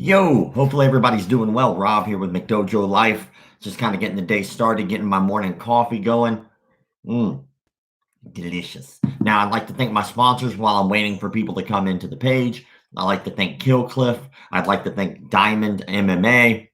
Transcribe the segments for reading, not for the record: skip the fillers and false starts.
Yo, hopefully everybody's doing well. Rob here with McDojoLife. Just kind of getting the day started, getting my morning coffee going. Mmm, delicious. Now, I'd like to thank my sponsors while I'm waiting for people to come into the page. I'd like to thank Killcliff. I'd like to thank Diamond MMA.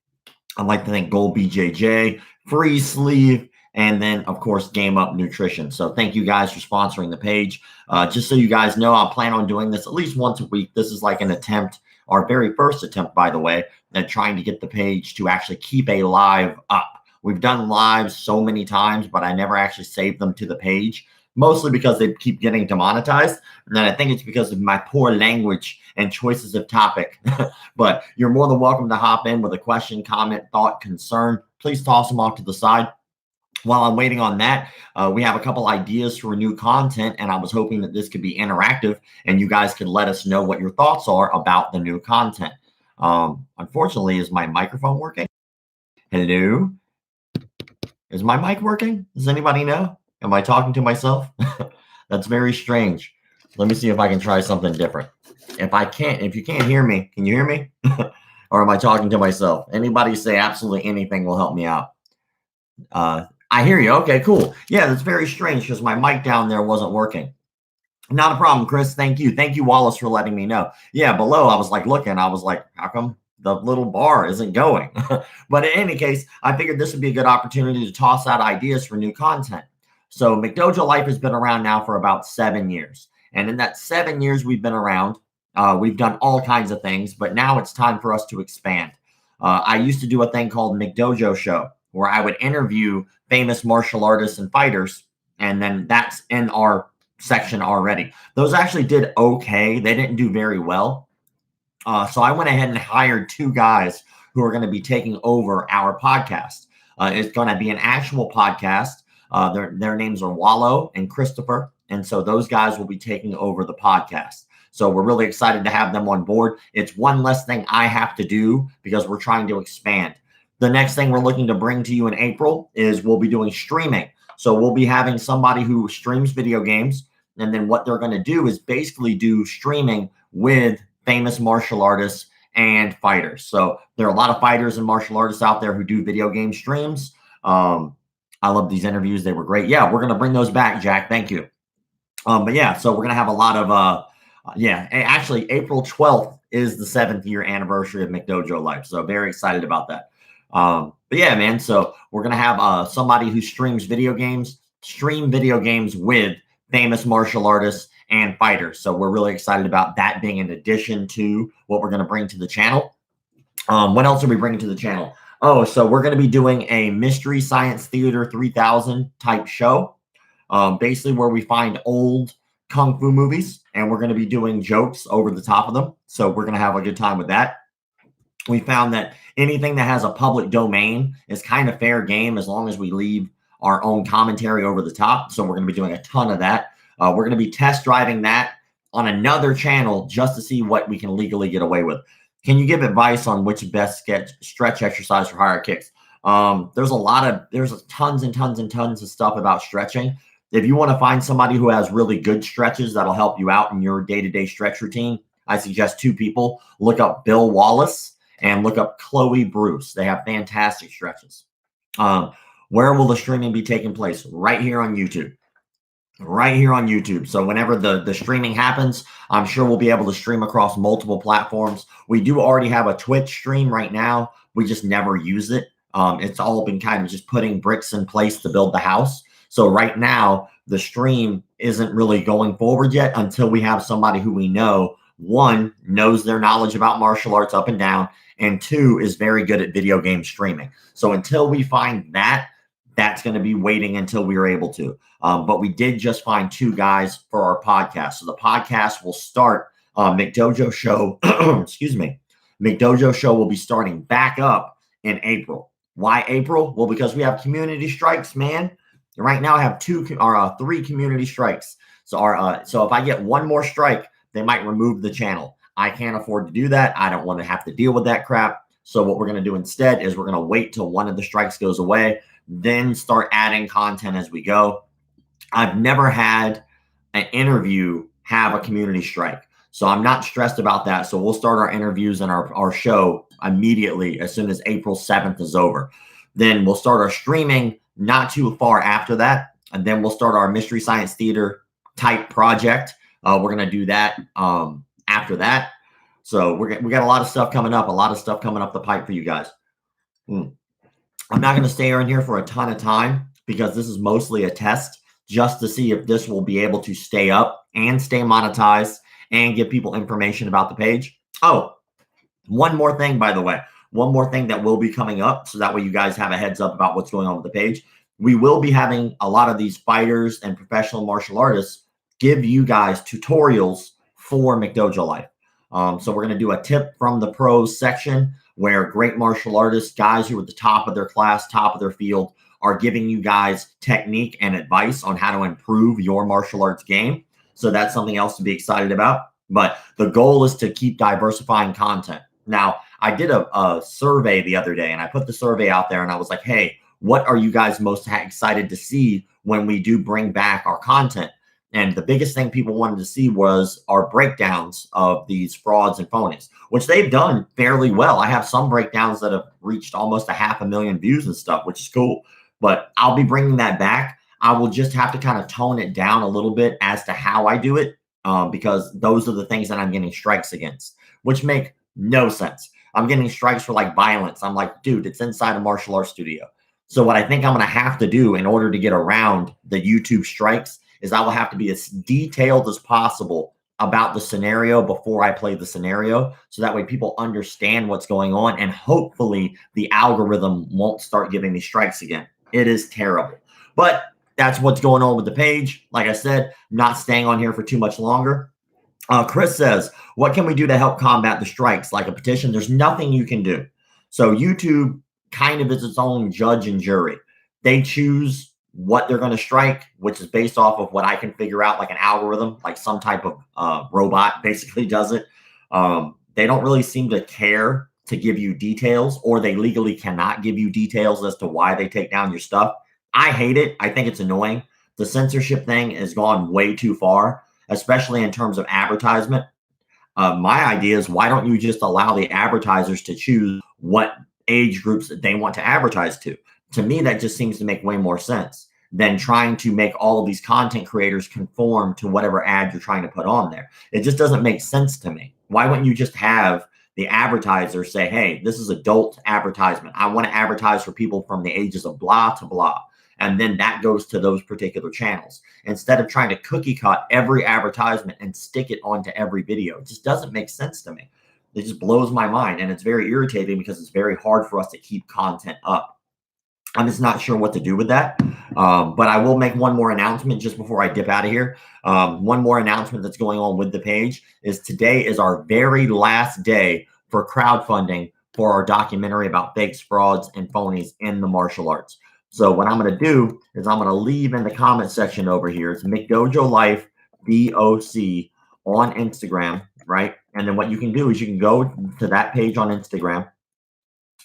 I'd like to thank Gold BJJ, Free Sleeve, and then, of course, Game Up Nutrition. So thank you guys for sponsoring the page. Just so you guys know, I plan on doing this at least once a week. This is like an attempt, our very first attempt, by the way, at trying to get the page to actually keep a live up. We've done lives so many times, but I never actually saved them to the page, mostly because they keep getting demonetized. And then I think it's because of my poor language and choices of topic. But you're more than welcome to hop in with a question, comment, thought, concern. Please toss them off to the side. While I'm waiting on that, we have a couple ideas for new content, and I was hoping that this could be interactive and you guys could let us know what your thoughts are about the new content. Unfortunately, is my microphone working? Hello? Is my mic working? Does anybody know? Am I talking to myself? That's very strange. Let me see if I can try something different. If you can't hear me, can you hear me? Or am I talking to myself? Anybody say absolutely anything will help me out. I hear you. Okay, cool. Yeah, that's very strange because my mic down there wasn't working. Not a problem, Chris. Thank you. Thank you, Wallace, for letting me know. Yeah, below, I was like looking. I was like, how come the little bar isn't going? But in any case, I figured this would be a good opportunity to toss out ideas for new content. So McDojoLife has been around now for about 7 years. And in that 7 years we've been around, we've done all kinds of things, but now it's time for us to expand. I used to do a thing called McDojo Show, where I would interview famous martial artists and fighters, and then that's in our section already. Those actually did okay. They didn't do very well. So I went ahead and hired 2 guys who are going to be taking over our podcast. It's going to be an actual podcast. Their names are Wallow and Christopher. And so those guys will be taking over the podcast. So we're really excited to have them on board. It's one less thing I have to do because we're trying to expand. The next thing we're looking to bring to you in April is we'll be doing streaming. So we'll be having somebody who streams video games. And then what they're going to do is basically do streaming with famous martial artists and fighters. So there are a lot of fighters and martial artists out there who do video game streams. I love these interviews. They were great. Yeah, we're going to bring those back, Jack. Thank you. But yeah, so we're going to have a lot of, actually April 12th is the 7th year anniversary of McDojoLife. So very excited about that. But yeah, man, so we're going to have somebody who streams video games, stream video games with famous martial artists and fighters. So we're really excited about that being in addition to what we're going to bring to the channel. What else are we bringing to the channel? Oh, so we're going to be doing a Mystery Science Theater 3000 type show, basically where we find old Kung Fu movies, and we're going to be doing jokes over the top of them. So we're going to have a good time with that. We found that anything that has a public domain is kind of fair game as long as we leave our own commentary over the top. So we're going to be doing a ton of that. We're going to be test driving that on another channel just to see what we can legally get away with. Can you give advice on which best stretch exercise for higher kicks? There's tons and tons and tons of stuff about stretching. If you want to find somebody who has really good stretches that'll help you out in your day-to-day stretch routine, I suggest 2 people. Look up Bill Wallace and look up Chloe Bruce. They have fantastic stretches. Where will the streaming be taking place? Right here on YouTube. Right here on YouTube. So whenever the streaming happens, I'm sure we'll be able to stream across multiple platforms. We do already have a Twitch stream right now. We just never use it. It's all been kind of just putting bricks in place to build the house. So right now, the stream isn't really going forward yet until we have somebody who we know, 1, knows their knowledge about martial arts up and down, and 2, is very good at video game streaming. So until we find that, that's going to be waiting until we are able to. But we did just find 2 guys for our podcast. So the podcast will start, McDojo Show, excuse me, McDojo Show will be starting back up in April. Why April? Well, because we have community strikes, man. Right now I have 3 community strikes. So so if I get 1 more strike, they might remove the channel. I can't afford to do that. I don't want to have to deal with that crap. So what we're going to do instead is we're going to wait till 1 of the strikes goes away, then start adding content as we go. I've never had an interview have a community strike. So I'm not stressed about that. So we'll start our interviews and our show immediately as soon as April 7th is over. Then we'll start our streaming not too far after that. And then we'll start our Mystery Science Theater type project. We're going to do that after that. So we got a lot of stuff coming up, the pipe for you guys. I'm not going to stay in here for a ton of time because this is mostly a test just to see if this will be able to stay up and stay monetized and give people information about the page. Oh, one more thing, by the way, one more thing that will be coming up. So that way you guys have a heads up about what's going on with the page. We will be having a lot of these fighters and professional martial artists give you guys tutorials for McDojoLife. So we're going to do a tip from the pros section where great martial artists, guys who are at the top of their class, top of their field, are giving you guys technique and advice on how to improve your martial arts game. So that's something else to be excited about. But the goal is to keep diversifying content. Now, I did a survey the other day, and I put the survey out there, and I was like, hey, what are you guys most excited to see when we do bring back our content? And the biggest thing people wanted to see was our breakdowns of these frauds and phonies, which they've done fairly well. I have some breakdowns that have reached almost 500,000 views and stuff, which is cool. But I'll be bringing that back. I will just have to kind of tone it down a little bit as to how I do it, because those are the things that I'm getting strikes against, which make no sense. I'm getting strikes for like violence. I'm like, dude, it's inside a martial arts studio. So what I think I'm going to have to do in order to get around the YouTube strikes is I will have to be as detailed as possible about the scenario before I play the scenario. So that way people understand what's going on, and hopefully the algorithm won't start giving me strikes again. It is terrible, but that's what's going on with the page. Like I said, not staying on here for too much longer. Chris says, what can we do to help combat the strikes? Like a petition? There's nothing you can do. So YouTube kind of is its own judge and jury. They choose what they're going to strike, which is based off of what I can figure out, like an algorithm, like some type of robot basically does it. They don't really seem to care to give you details, or they legally cannot give you details as to why they take down your stuff. I hate it. I think it's annoying. The censorship thing has gone way too far, especially in terms of advertisement. My idea is, why don't you just allow the advertisers to choose what age groups that they want to advertise to? To me, that just seems to make way more sense than trying to make all of these content creators conform to whatever ad you're trying to put on there. It just doesn't make sense to me. Why wouldn't you just have the advertiser say, hey, this is adult advertisement. I want to advertise for people from the ages of blah to blah. And then that goes to those particular channels, instead of trying to cookie cut every advertisement and stick it onto every video. It just doesn't make sense to me. It just blows my mind. And it's very irritating because it's very hard for us to keep content up. I'm just not sure what to do with that. But I will make one more announcement just before I dip out of here. One more announcement that's going on with the page is today is our very last day for crowdfunding for our documentary about fakes, frauds, and phonies in the martial arts. So what I'm going to do is I'm going to leave in the comment section over here. It's McDojoLife DOC on Instagram, right? And then what you can do is you can go to that page on Instagram,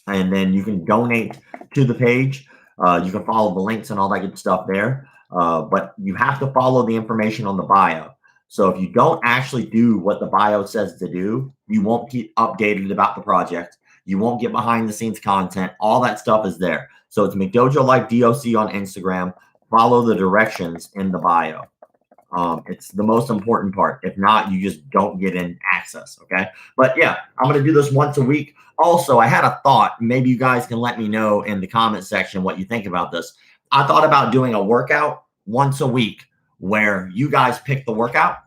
and then you can donate to the page. You can follow the links and all that good stuff there. But you have to follow the information on the bio. So if you don't actually do what the bio says to do, you won't keep updated about the project. You won't get behind the scenes content. All that stuff is there. So it's McDojoLife DOC on Instagram. Follow the directions in the bio. It's the most important part. If not, you just don't get in access. Okay. But yeah, I'm going to do this once a week. Also, I had a thought. Maybe you guys can let me know in the comment section what you think about this. I thought about doing a workout once a week where you guys pick the workout.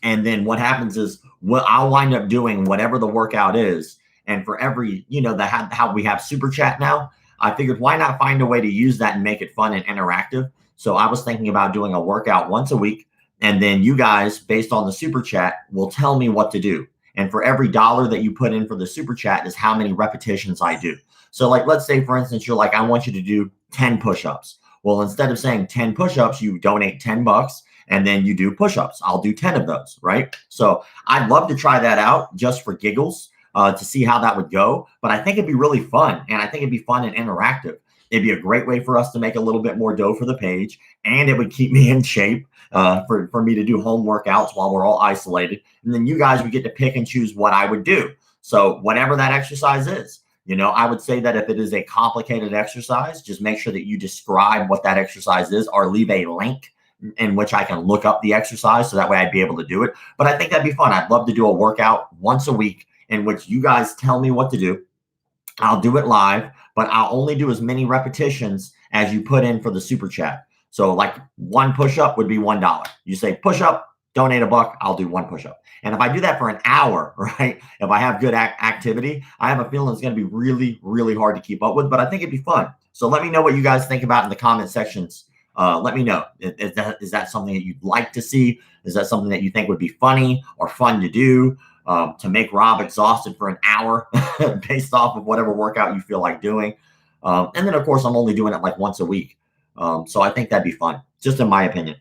And then what happens is, I'll wind up doing whatever the workout is. And for every, how we have super chat now, I figured, why not find a way to use that and make it fun and interactive? So I was thinking about doing a workout once a week. And then you guys, based on the super chat, will tell me what to do. And for every $1 that you put in for the super chat is how many repetitions I do. So like, let's say, for instance, you're like, I want you to do 10 push-ups. Well, instead of saying 10 push-ups, you donate $10 and then you do push-ups. I'll do 10 of those, right? So I'd love to try that out just for giggles, to see how that would go. But I think it'd be really fun. And I think it'd be fun and interactive. It'd be a great way for us to make a little bit more dough for the page, and it would keep me in shape for me to do home workouts while we're all isolated. And then you guys would get to pick and choose what I would do. So whatever that exercise is, I would say that if it is a complicated exercise, just make sure that you describe what that exercise is or leave a link in which I can look up the exercise so that way I'd be able to do it. But I think that'd be fun. I'd love to do a workout once a week in which you guys tell me what to do. I'll do it live, but I'll only do as many repetitions as you put in for the super chat. So like one push-up would be $1. You say push-up, donate $1, I'll do one push-up. And if I do that for an hour, right, if I have good activity, I have a feeling it's going to be really, really hard to keep up with, but I think it'd be fun. So let me know what you guys think about in the comment sections. Let me know. Is that something that you'd like to see? Is that something that you think would be funny or fun to do? To make Rob exhausted for an hour based off of whatever workout you feel like doing. And then, of course, I'm only doing it like once a week. So I think that'd be fun, just in my opinion.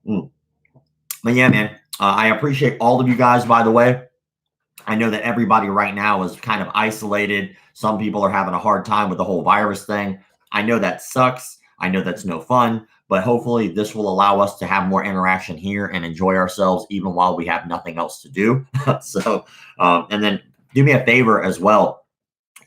But yeah, man, I appreciate all of you guys, by the way. I know that everybody right now is kind of isolated. Some people are having a hard time with the whole virus thing. I know that sucks. I know that's no fun, but hopefully this will allow us to have more interaction here and enjoy ourselves even while we have nothing else to do. So, and then do me a favor as well.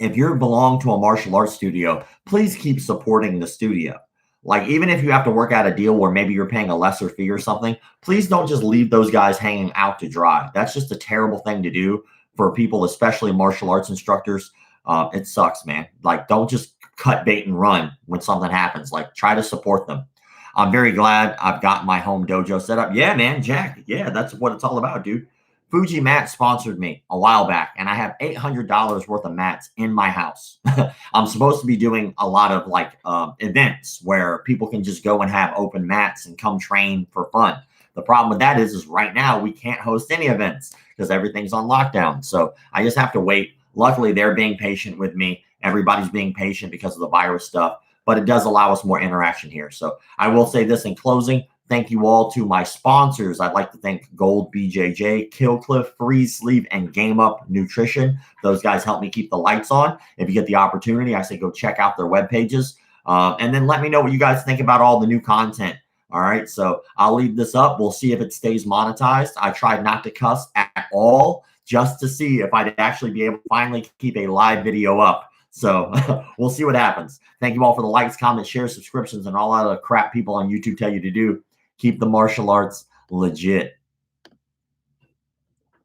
If you belong to a martial arts studio, please keep supporting the studio. Like, even if you have to work out a deal where maybe you're paying a lesser fee or something, please don't just leave those guys hanging out to dry. That's just a terrible thing to do for people, especially martial arts instructors. It sucks, man. Like, don't just cut bait and run when something happens. Like, try to support them. I'm very glad I've got my home dojo set up. Yeah, man, Jack. Yeah, that's what it's all about, dude. Fuji Mat sponsored me a while back, and I have $800 worth of mats in my house. I'm supposed to be doing a lot of like events where people can just go and have open mats and come train for fun. The problem with that is right now we can't host any events because everything's on lockdown. So I just have to wait. Luckily, they're being patient with me. Everybody's being patient because of the virus stuff, but it does allow us more interaction here. So I will say this in closing. Thank you all to my sponsors. I'd like to thank Gold BJJ, Killcliff, Freeze Sleep, and Game Up Nutrition. Those guys help me keep the lights on. If you get the opportunity, I say go check out their web pages. And then let me know what you guys think about all the new content. All right, so I'll leave this up. We'll see if it stays monetized. I tried not to cuss at all just to see if I'd actually be able to finally keep a live video up. So we'll see what happens. Thank you all for the likes, comments, shares, subscriptions, and all that other crap people on YouTube tell you to do. Keep the martial arts legit.